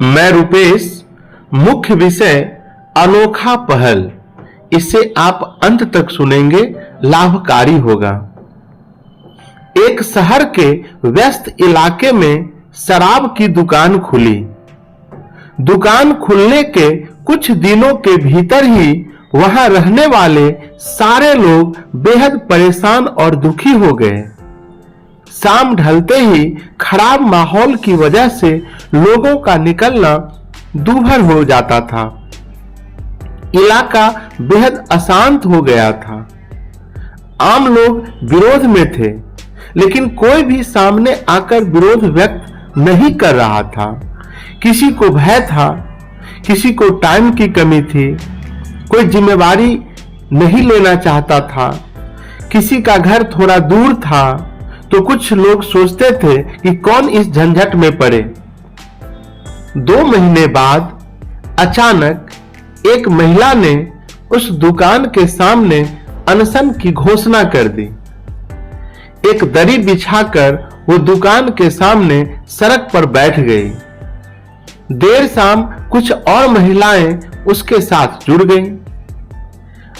मैं रूपेश। मुख्य विषय अनोखा पहल। इसे आप अंत तक सुनेंगे, लाभकारी होगा। एक शहर के व्यस्त इलाके में शराब की दुकान खुली। दुकान खुलने के कुछ दिनों के भीतर ही वहां रहने वाले सारे लोग बेहद परेशान और दुखी हो गए। शाम ढलते ही खराब माहौल की वजह से लोगों का निकलना दूभर हो जाता था। इलाका बेहद अशांत हो गया था। आम लोग विरोध में थे, लेकिन कोई भी सामने आकर विरोध व्यक्त नहीं कर रहा था। किसी को भय था, किसी को टाइम की कमी थी, कोई जिम्मेवारी नहीं लेना चाहता था, किसी का घर थोड़ा दूर था, तो कुछ लोग सोचते थे कि कौन इस झंझट में पड़े। 2 महीने बाद अचानक एक महिला ने उस दुकान के सामने अनशन की घोषणा कर दी। एक दरी बिछाकर वो दुकान के सामने सड़क पर बैठ गई। देर शाम कुछ और महिलाएं उसके साथ जुड़ गईं।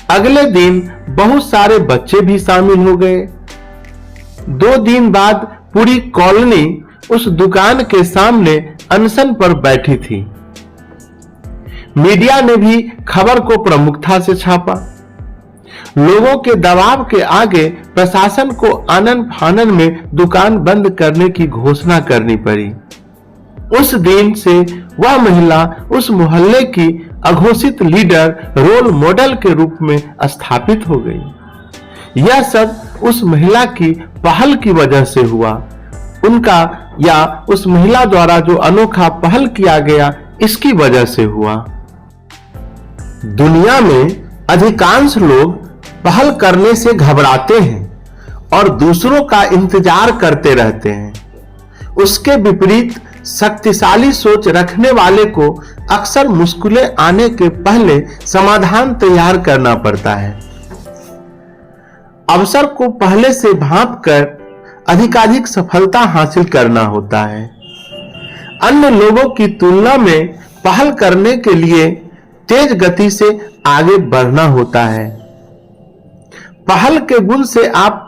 अगले दिन बहुत सारे बच्चे भी शामिल हो गए। 2 दिन बाद पूरी कॉलोनी उस दुकान के सामने अनशन पर बैठी थी। मीडिया ने भी खबर को प्रमुखता से छापा। लोगों के दबाव के आगे प्रशासन को आनन फानन में दुकान बंद करने की घोषणा करनी पड़ी। उस दिन से वह महिला उस मोहल्ले की अघोषित लीडर, रोल मॉडल के रूप में स्थापित हो गई। यह सब उस महिला की पहल की वजह से हुआ। उनका या उस महिला द्वारा जो अनोखा पहल किया गया, इसकी वजह से हुआ। दुनिया में अधिकांश लोग पहल करने से घबराते हैं और दूसरों का इंतजार करते रहते हैं। उसके विपरीत शक्तिशाली सोच रखने वाले को अक्सर मुश्किलें आने के पहले समाधान तैयार करना पड़ता है। अवसर को पहले से भांप कर अधिकाधिक सफलता हासिल करना होता है। अन्य लोगों की तुलना में पहल करने के लिए तेज गति से आगे बढ़ना होता है। पहल के गुण से आप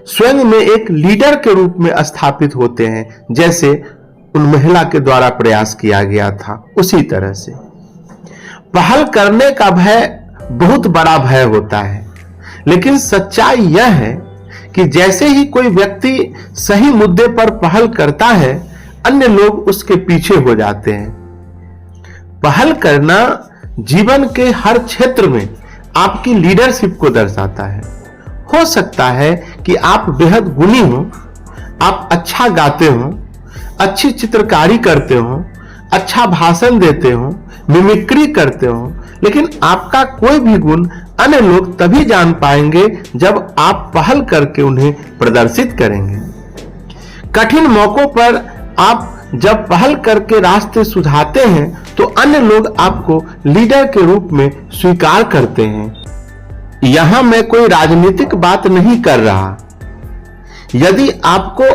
स्वयं में एक लीडर के रूप में स्थापित होते हैं, जैसे उन महिला के द्वारा प्रयास किया गया था। उसी तरह से पहल करने का भय बहुत बड़ा भय होता है, लेकिन सच्चाई यह है कि जैसे ही कोई व्यक्ति सही मुद्दे पर पहल करता है, अन्य लोग उसके पीछे हो जाते हैं। पहल करना जीवन के हर क्षेत्र में आपकी लीडरशिप को दर्शाता है। हो सकता है कि आप बेहद गुणी हो, आप अच्छा गाते हो, अच्छी चित्रकारी करते हो, अच्छा भाषण देते हो, मिमिक्री करते हो, लेकिन आपका कोई भी गुण अन्य लोग तभी जान पाएंगे जब आप पहल करके उन्हें प्रदर्शित करेंगे। कठिन मौकों पर आप जब पहल करके रास्ते सुझाते हैं, तो अन्य लोग आपको लीडर के रूप में स्वीकार करते हैं। यहां मैं कोई राजनीतिक बात नहीं कर रहा। यदि आपको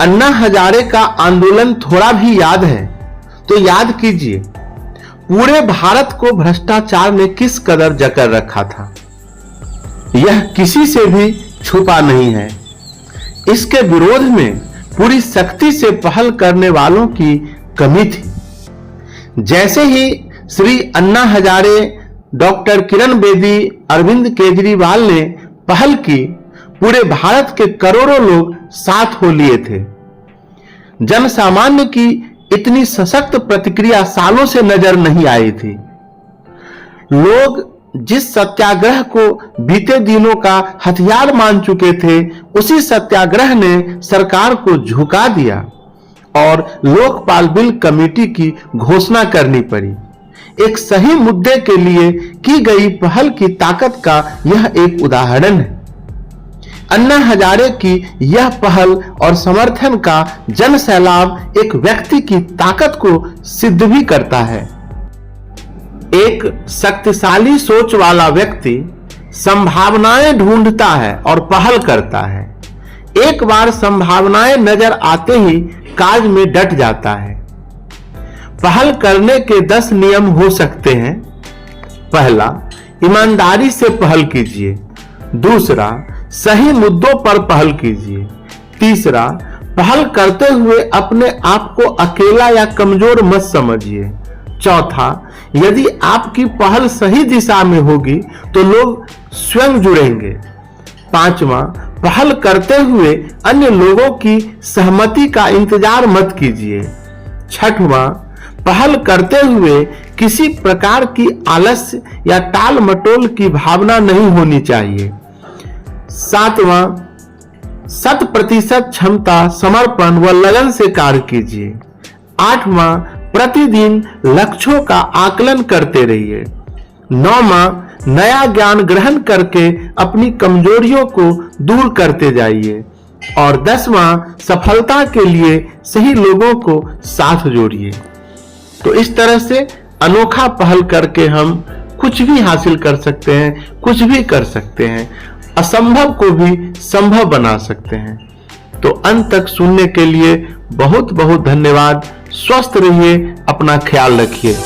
अन्ना हजारे का आंदोलन थोड़ा भी याद है, तो याद कीजिए पूरे भारत को भ्रष्टाचार ने किस कदर जकड़ रखा था। यह किसी से भी छुपा नहीं है। इसके विरोध में पूरी शक्ति से पहल करने वालों की कमी थी। जैसे ही श्री अन्ना हजारे, डॉक्टर किरण बेदी, अरविंद केजरीवाल ने पहल की, पूरे भारत के करोड़ों लोग साथ हो लिए थे। जन सामान्य की इतनी सशक्त प्रतिक्रिया सालों से नजर नहीं आई थी। लोग जिस सत्याग्रह को बीते दिनों का हथियार मान चुके थे, उसी सत्याग्रह ने सरकार को झुका दिया और लोकपाल बिल कमेटी की घोषणा करनी पड़ी। एक सही मुद्दे के लिए की गई पहल की ताकत का यह एक उदाहरण है। अन्ना हजारे की यह पहल और समर्थन का जन सैलाब एक व्यक्ति की ताकत को सिद्ध भी करता है। एक शक्तिशाली सोच वाला व्यक्ति संभावनाएं ढूंढता है और पहल करता है। एक बार संभावनाएं नजर आते ही कार्य में डट जाता है। पहल करने के 10 नियम हो सकते हैं। पहला, ईमानदारी से पहल कीजिए। दूसरा, सही मुद्दों पर पहल कीजिए। तीसरा, पहल करते हुए अपने आप को अकेला या कमजोर मत समझिए। चौथा, यदि आपकी पहल सही दिशा में होगी तो लोग स्वयं जुड़ेंगे। पांचवा, पहल करते हुए अन्य लोगों की सहमति का इंतजार मत कीजिए। छठवां, पहल करते हुए किसी प्रकार की आलस्य या टाल मटोल की भावना नहीं होनी चाहिए। सातवां, 100% क्षमता, समर्पण व लगन से कार्य कीजिए। आठवां, प्रतिदिन लक्ष्यों का आकलन करते रहिए। नौवां, नया ज्ञान ग्रहण करके अपनी कमजोरियों को दूर करते जाइए। और 10वां, सफलता के लिए सही लोगों को साथ जोड़िए। तो इस तरह से अनोखा पहल करके हम कुछ भी हासिल कर सकते हैं, कुछ भी कर सकते हैं, असंभव को भी संभव बना सकते हैं। तो अंत तक सुनने के लिए बहुत बहुत धन्यवाद। स्वस्थ रहिए, अपना ख्याल रखिए।